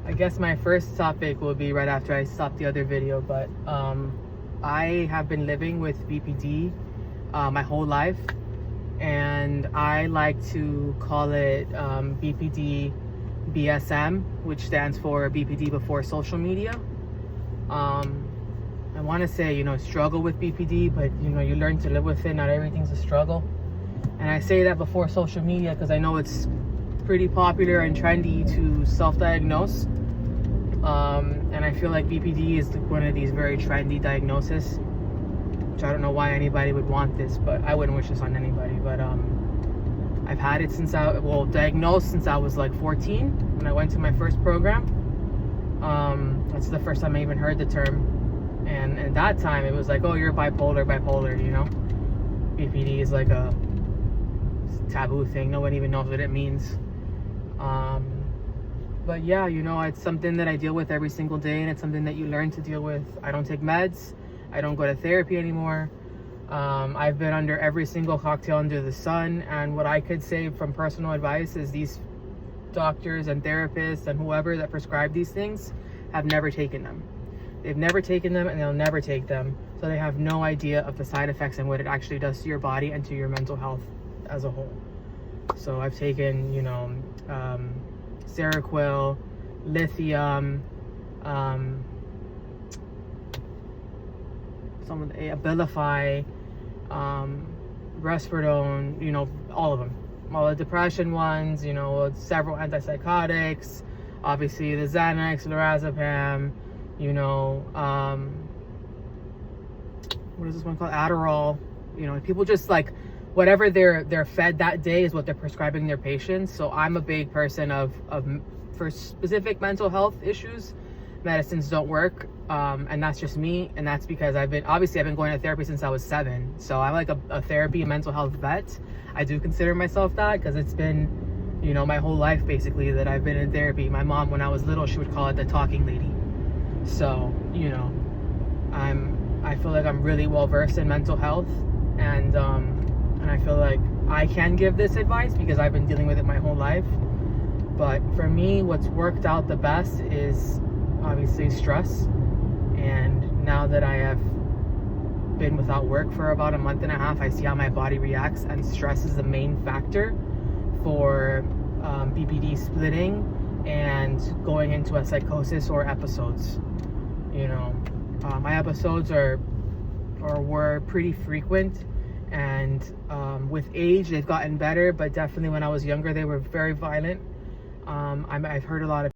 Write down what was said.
I guess my first topic will be right after I stop the other video, but I have been living with BPD my whole life, and I like to call it BPD BSM, which stands for BPD before social media. I want to say, struggle with BPD, but you learn to live with it. Not everything's a struggle. And I say that before social media because I know it's pretty popular and trendy to self-diagnose. And I feel like BPD is one of these very trendy diagnoses, which I don't know why anybody would want this, but I wouldn't wish this on anybody. But I've had it diagnosed since I was like 14 when I went to my first program. That's the first time I even heard the term. And at that time, it was like, oh, you're bipolar, BPD is like a taboo thing. No one even knows what it means. But yeah, it's something that I deal with every single day, and it's something that you learn to deal with. I don't take meds. I don't go to therapy anymore. I've been under every single cocktail under the sun, and what I could say from personal advice is these doctors and therapists and whoever that prescribe these things have never taken them. They've never taken them, and they'll never take them, so they have no idea of the side effects and what it actually does to your body and to your mental health as a whole. So I've taken, Seroquel, lithium, some of the Abilify, Risperidone, all of them. All the depression ones, several antipsychotics, obviously the Xanax, lorazepam, what is this one called? Adderall. People just like whatever they're fed that day is what they're prescribing their patients. So I'm a big person of for specific mental health issues, medicines don't work, and that's just me. And that's because I've been going to therapy since I was 7. So I'm like a therapy and mental health vet. I do consider myself that because it's been, my whole life basically that I've been in therapy. My mom, when I was little, she would call it the talking lady. So, I feel like I'm really well versed in mental health, and I feel like I can give this advice because I've been dealing with it my whole life. But for me, what's worked out the best is obviously stress. And now that I have been without work for about a month and a half, I see how my body reacts, and stress is the main factor for BPD splitting and going into a psychosis or episodes. My episodes were pretty frequent, and with age they've gotten better, but definitely when I was younger they were very violent. I've heard a lot of